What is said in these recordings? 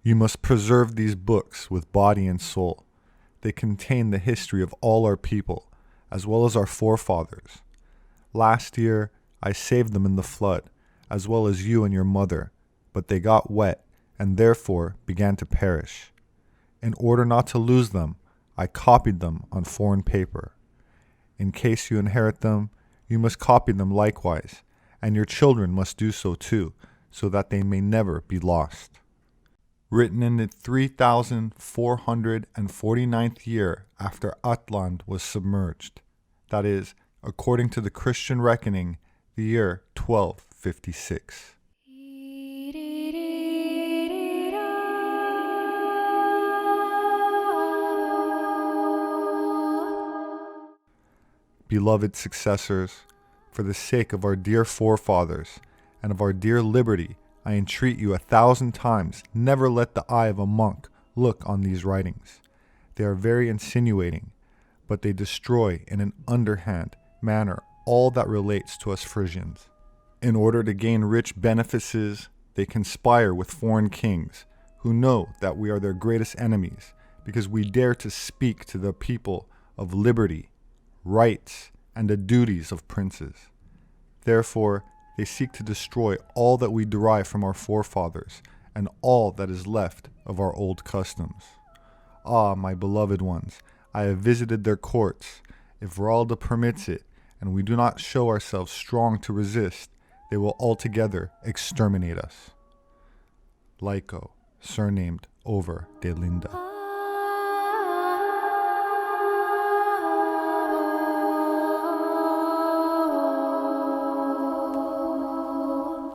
You must preserve these books with body and soul. They contain the history of all our people, as well as our forefathers. Last year, I saved them in the flood, as well as you and your mother, but they got wet and therefore began to perish. In order not to lose them, I copied them on foreign paper. In case you inherit them, you must copy them likewise, and your children must do so too, so that they may never be lost. Written in the 3449th year after Atland was submerged, that is, according to the Christian reckoning, the year 1256. Beloved successors, for the sake of our dear forefathers and of our dear liberty, I entreat you 1,000 times, never let the eye of a monk look on these writings. They are very insinuating, but they destroy in an underhand manner all that relates to us Frisians. In order to gain rich benefices, they conspire with foreign kings, who know that we are their greatest enemies, because we dare to speak to the people of liberty, rights, and the duties of princes. Therefore, they seek to destroy all that we derive from our forefathers and all that is left of our old customs. Ah, my beloved ones, I have visited their courts. If Wr-alda permits it, and we do not show ourselves strong to resist, they will altogether exterminate us. Lyco, surnamed Oera Linda.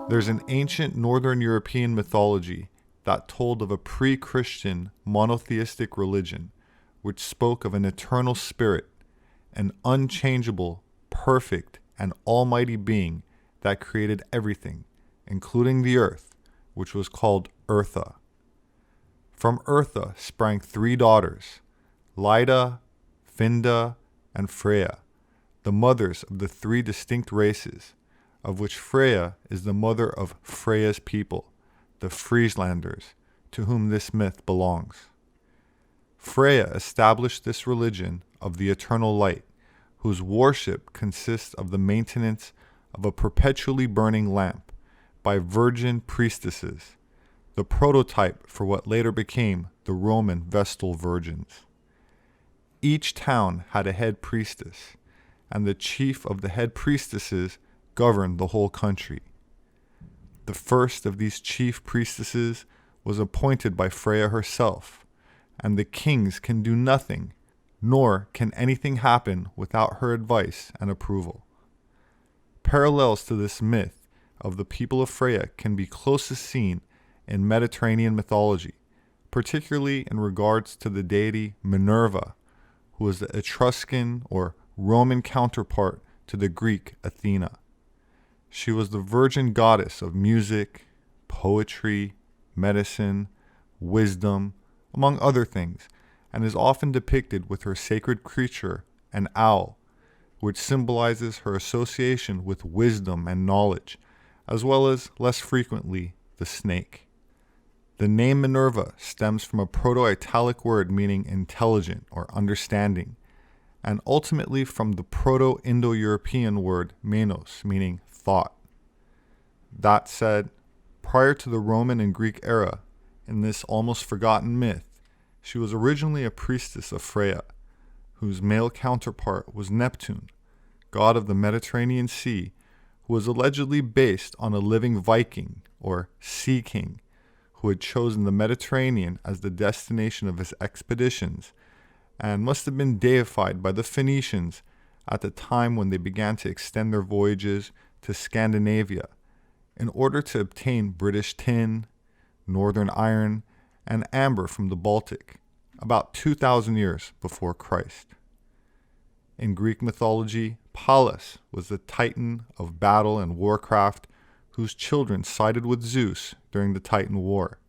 There's an ancient Northern European mythology that told of a pre-Christian monotheistic religion which spoke of an eternal spirit, an unchangeable, perfect, and almighty being that created everything, including the earth, which was called Jrtha. From Jrtha sprang 3 daughters, Lyda, Finda, and Frya, the mothers of the 3 distinct races, of which Frya is the mother of Freya's people, the Frieslanders, to whom this myth belongs. Frya established this religion of the eternal light, whose worship consists of the maintenance of a perpetually burning lamp by virgin priestesses, the prototype for what later became the Roman Vestal Virgins. Each town had a head priestess, and the chief of the head priestesses governed the whole country. The first of these chief priestesses was appointed by Frya herself, and the kings can do nothing, nor can anything happen without her advice and approval. Parallels to this myth of the people of Frya can be closest seen in Mediterranean mythology, particularly in regards to the deity Minerva, who was the Etruscan or Roman counterpart to the Greek Athena. She was the virgin goddess of music, poetry, medicine, wisdom, among other things, and is often depicted with her sacred creature, an owl, which symbolizes her association with wisdom and knowledge, as well as, less frequently, the snake. The name Minerva stems from a Proto-Italic word meaning intelligent or understanding, and ultimately from the Proto-Indo-European word menos, meaning thought. That said, prior to the Roman and Greek era, in this almost forgotten myth, she was originally a priestess of Freya, whose male counterpart was Neptune, god of the Mediterranean Sea, who was allegedly based on a living Viking, or sea king, who had chosen the Mediterranean as the destination of his expeditions, and must have been deified by the Phoenicians at the time when they began to extend their voyages to Scandinavia in order to obtain British tin, northern iron, and amber from the Baltic, about 2,000 years before Christ. In Greek mythology, Pallas was the titan of battle and warcraft whose children sided with Zeus during the Titan War.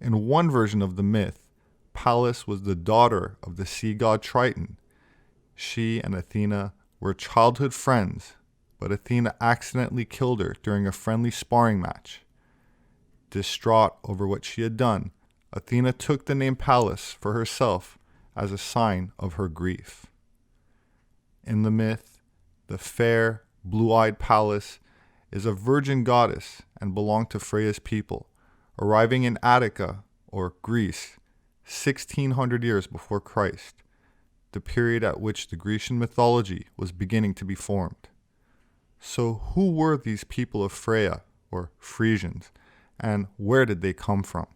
In one version of the myth, Pallas was the daughter of the sea god Triton. She and Athena were childhood friends, but Athena accidentally killed her during a friendly sparring match. Distraught over what she had done, Athena took the name Pallas for herself as a sign of her grief. In the myth, the fair, blue-eyed Pallas is a virgin goddess and belonged to Freya's people, arriving in Attica, or Greece, 1600 years before Christ, the period at which the Grecian mythology was beginning to be formed. So who were these people of Freya, or Frisians, and where did they come from?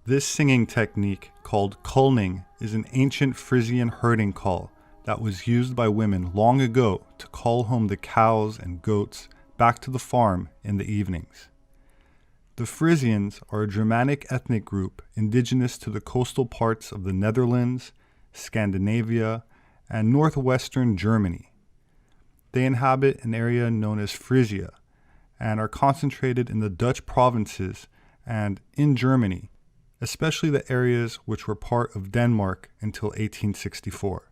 This singing technique, called culling, is an ancient Frisian herding call that was used by women long ago to call home the cows and goats back to the farm in the evenings. The Frisians are a Germanic ethnic group indigenous to the coastal parts of the Netherlands, Scandinavia, and northwestern Germany. They inhabit an area known as Frisia and are concentrated in the Dutch provinces and in Germany, especially the areas which were part of Denmark until 1864.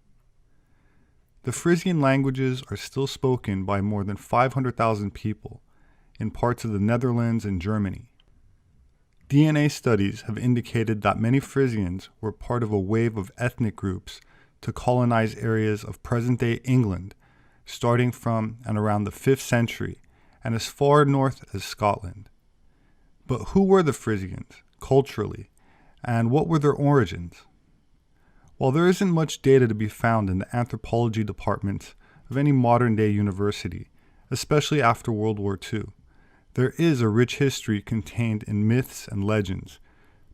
The Frisian languages are still spoken by more than 500,000 people in parts of the Netherlands and Germany. DNA studies have indicated that many Frisians were part of a wave of ethnic groups to colonize areas of present-day England, starting from and around the 5th century and as far north as Scotland. But who were the Frisians, culturally, and what were their origins? While there isn't much data to be found in the anthropology departments of any modern-day university, especially after World War II, there is a rich history contained in myths and legends,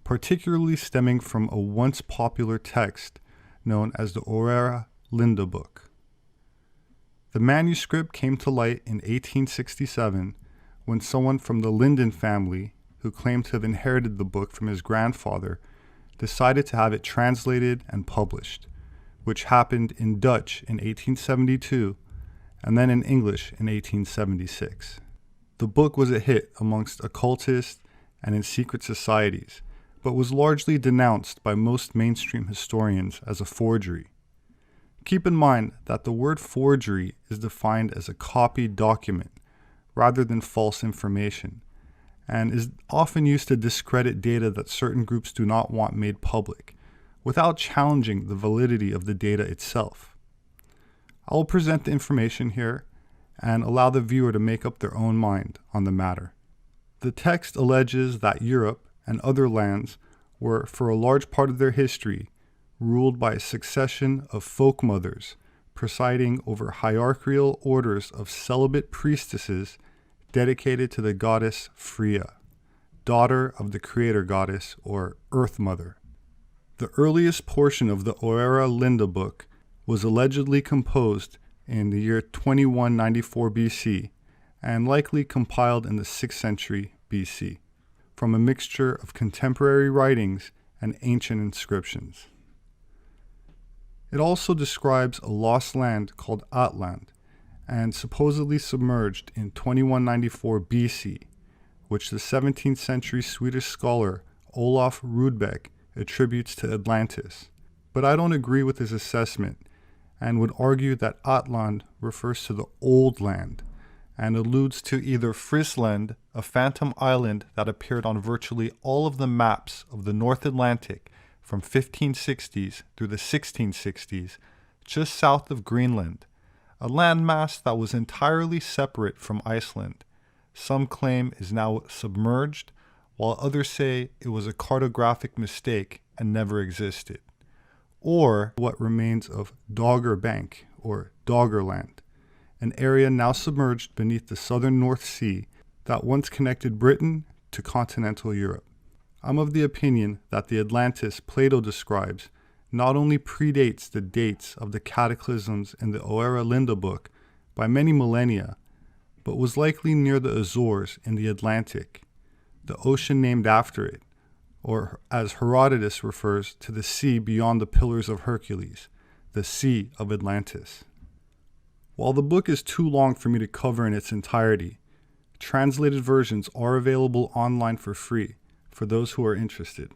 particularly stemming from a once popular text known as the Oera Linda Book. The manuscript came to light in 1867 when someone from the Linden family, who claimed to have inherited the book from his grandfather, decided to have it translated and published, which happened in Dutch in 1872 and then in English in 1876. The book was a hit amongst occultists and in secret societies, but was largely denounced by most mainstream historians as a forgery. Keep in mind that the word forgery is defined as a copied document rather than false information, and is often used to discredit data that certain groups do not want made public, without challenging the validity of the data itself. I will present the information here and allow the viewer to make up their own mind on the matter. The text alleges that Europe and other lands were, for a large part of their history, ruled by a succession of folk mothers, presiding over hierarchical orders of celibate priestesses dedicated to the goddess Frya, daughter of the creator goddess, or Earth Mother. The earliest portion of the Oera Linda Book was allegedly composed in the year 2194 BC and likely compiled in the 6th century BC from a mixture of contemporary writings and ancient inscriptions. It also describes a lost land called Atland, and supposedly submerged in 2194 BC, which the 17th century Swedish scholar Olof Rudbeck attributes to Atlantis. But I don't agree with his assessment and would argue that Atland refers to the Old Land and alludes to either Frisland, a phantom island that appeared on virtually all of the maps of the North Atlantic from 1560s through the 1660s, just south of Greenland, a landmass that was entirely separate from Iceland. Some claim is now submerged, while others say it was a cartographic mistake and never existed. Or what remains of Dogger Bank, or Doggerland, an area now submerged beneath the southern North Sea that once connected Britain to continental Europe. I'm of the opinion that the Atlantis Plato describes not only predates the dates of the cataclysms in the Oera Linda Book by many millennia, but was likely near the Azores in the Atlantic, the ocean named after it, or as Herodotus refers to the sea beyond the Pillars of Hercules, the Sea of Atlantis. While the book is too long for me to cover in its entirety, translated versions are available online for free for those who are interested.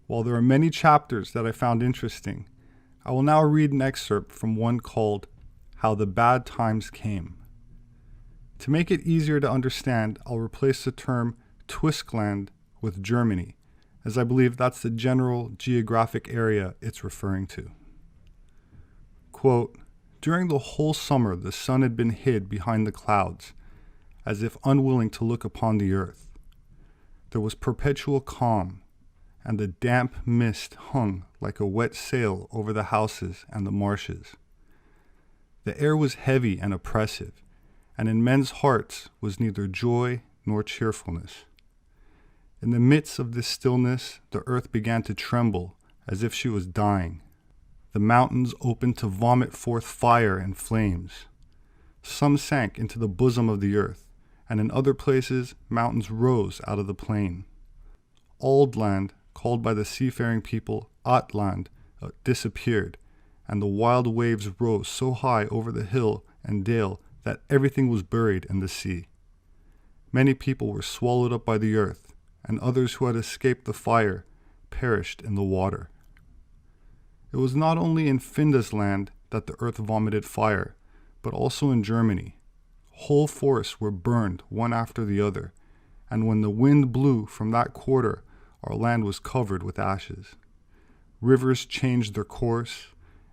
While there are many chapters that I found interesting, I will now read an excerpt from one called How the Bad Times Came. To make it easier to understand, I'll replace the term Twiskland with Germany, as I believe that's the general geographic area it's referring to. Quote, during the whole summer the sun had been hid behind the clouds, as if unwilling to look upon the earth. There was perpetual calm, and the damp mist hung like a wet sail over the houses and the marshes. The air was heavy and oppressive, and in men's hearts was neither joy nor cheerfulness. In the midst of this stillness, the earth began to tremble as if she was dying. The mountains opened to vomit forth fire and flames. Some sank into the bosom of the earth, and in other places mountains rose out of the plain. Old land, called by the seafaring people Atland, disappeared, and the wild waves rose so high over the hill and dale that everything was buried in the sea. Many people were swallowed up by the earth, and others who had escaped the fire perished in the water. It was not only in Finda's land that the earth vomited fire, but also in Germany. Whole forests were burned one after the other, and when the wind blew from that quarter, our land was covered with ashes. Rivers changed their course,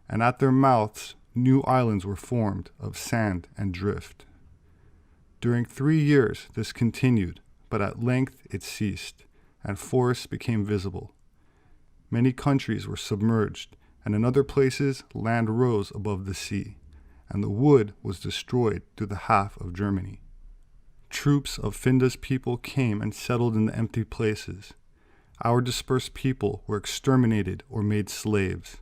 and at their mouths new islands were formed of sand and drift. During 3 years this continued, but at length it ceased, and forests became visible. Many countries were submerged, and in other places land rose above the sea, and the wood was destroyed through the half of Germany. Troops of Finda's people came and settled in the empty places. Our dispersed people were exterminated or made slaves.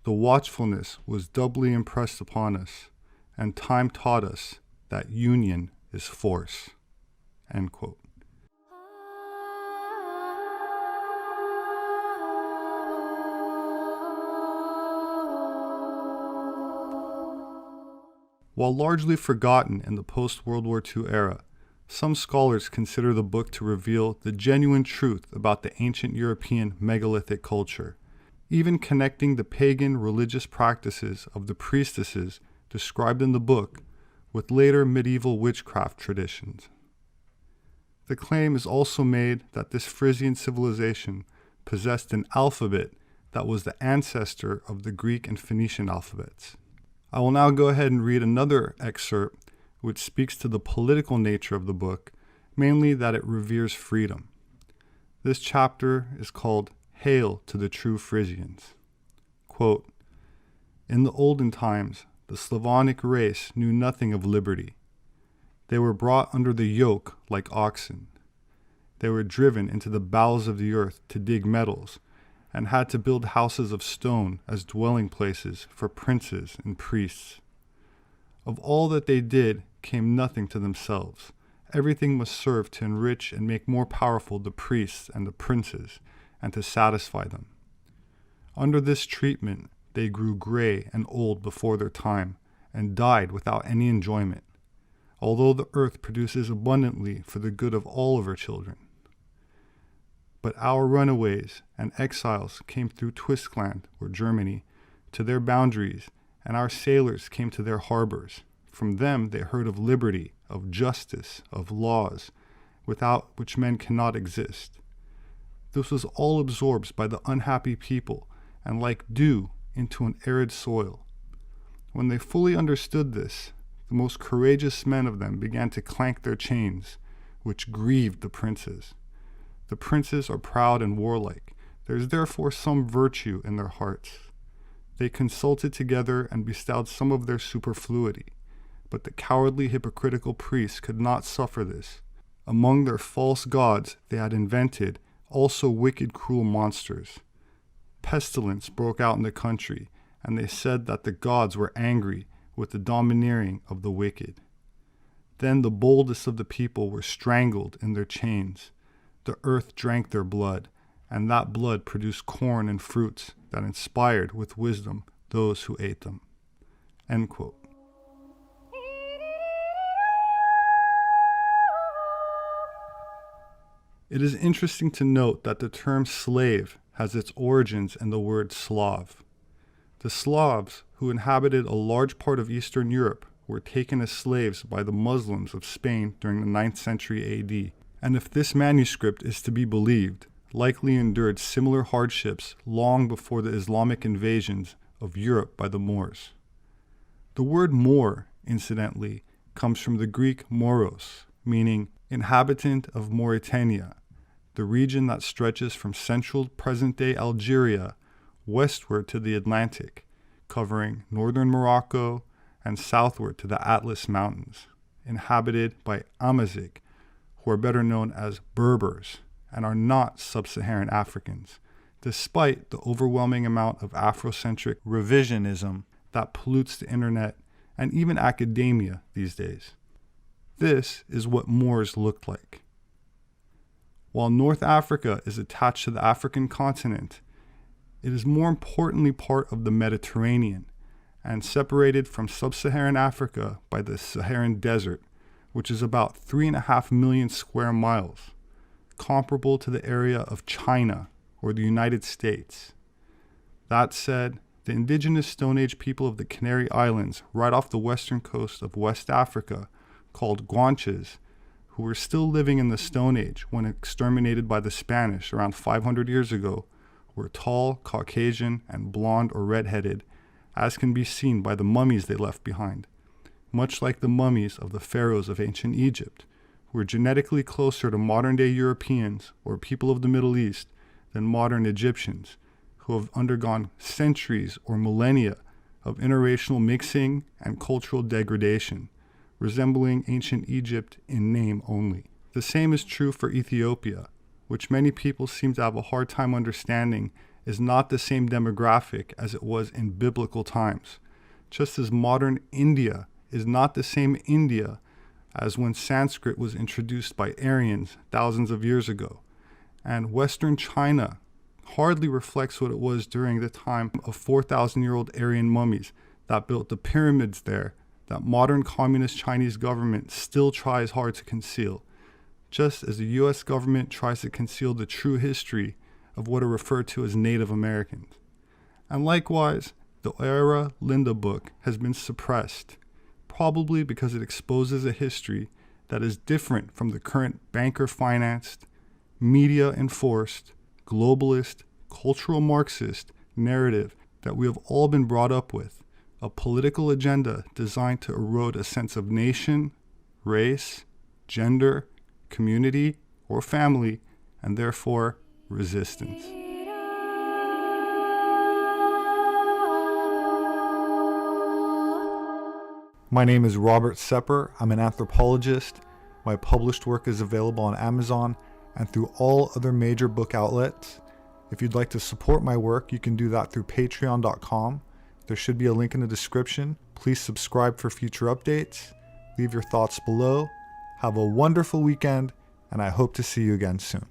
The watchfulness was doubly impressed upon us, and time taught us that union is force. End quote. While largely forgotten in the post-World War II era, some scholars consider the book to reveal the genuine truth about the ancient European megalithic culture, even connecting the pagan religious practices of the priestesses described in the book with later medieval witchcraft traditions. The claim is also made that this Frisian civilization possessed an alphabet that was the ancestor of the Greek and Phoenician alphabets. I will now go ahead and read another excerpt which speaks to the political nature of the book, mainly that it reveres freedom. This chapter is called Hail to the True Frisians. Quote, in the olden times, the Slavonic race knew nothing of liberty. They were brought under the yoke like oxen. They were driven into the bowels of the earth to dig metals, and had to build houses of stone as dwelling places for princes and priests. Of all that they did came nothing to themselves. Everything must serve to enrich and make more powerful the priests and the princes, and to satisfy them. Under this treatment, they grew gray and old before their time, and died without any enjoyment, although the earth produces abundantly for the good of all of her children. But our runaways and exiles came through Twiskland, or Germany, to their boundaries, and our sailors came to their harbors. From them they heard of liberty, of justice, of laws, without which men cannot exist. This was all absorbed by the unhappy people, and like dew into an arid soil. When they fully understood this, the most courageous men of them began to clank their chains, which grieved the princes. The princes are proud and warlike. There is therefore some virtue in their hearts. They consulted together and bestowed some of their superfluity, but the cowardly hypocritical priests could not suffer this. Among their false gods they had invented also wicked cruel monsters. Pestilence broke out in the country, and they said that the gods were angry with the domineering of the wicked. Then the boldest of the people were strangled in their chains. The earth drank their blood, and that blood produced corn and fruits that inspired with wisdom those who ate them. End quote. It is interesting to note that the term slave has its origins in the word Slav. The Slavs, who inhabited a large part of Eastern Europe, were taken as slaves by the Muslims of Spain during the 9th century AD, and if this manuscript is to be believed, likely endured similar hardships long before the Islamic invasions of Europe by the Moors. The word Moor, incidentally, comes from the Greek moros, meaning inhabitant of Mauritania, the region that stretches from central present-day Algeria westward to the Atlantic, covering northern Morocco and southward to the Atlas Mountains, inhabited by Amazigh, who are better known as Berbers, and are not sub-Saharan Africans, despite the overwhelming amount of Afrocentric revisionism that pollutes the internet and even academia these days. This is what Moors looked like. While North Africa is attached to the African continent, it is more importantly part of the Mediterranean and separated from sub-Saharan Africa by the Saharan Desert, which is about 3.5 million square miles, comparable to the area of China or the United States. That said, the indigenous Stone Age people of the Canary Islands right off the western coast of West Africa, called Guanches, who were still living in the Stone Age when exterminated by the Spanish around 500 years ago, were tall, Caucasian, and blonde or red-headed, as can be seen by the mummies they left behind, much like the mummies of the pharaohs of ancient Egypt, who were genetically closer to modern-day Europeans or people of the Middle East than modern Egyptians, who have undergone centuries or millennia of interracial mixing and cultural degradation, resembling ancient Egypt in name only. The same is true for Ethiopia, which many people seem to have a hard time understanding is not the same demographic as it was in biblical times, just as modern India is not the same India as when Sanskrit was introduced by Aryans thousands of years ago, and Western China hardly reflects what it was during the time of 4,000-year-old Aryan mummies that built the pyramids there that modern communist Chinese government still tries hard to conceal, just as the US government tries to conceal the true history of what are referred to as Native Americans. And likewise, the Oera Linda Book has been suppressed, probably because it exposes a history that is different from the current banker-financed, media-enforced, globalist, cultural Marxist narrative that we have all been brought up with, a political agenda designed to erode a sense of nation, race, gender, community, or family, and therefore resistance. My name is Robert Sepehr. I'm an anthropologist. My published work is available on Amazon and through all other major book outlets. If you'd like to support my work, you can do that through patreon.com. There should be a link in the description. Please subscribe for future updates. Leave your thoughts below. Have a wonderful weekend, and I hope to see you again soon.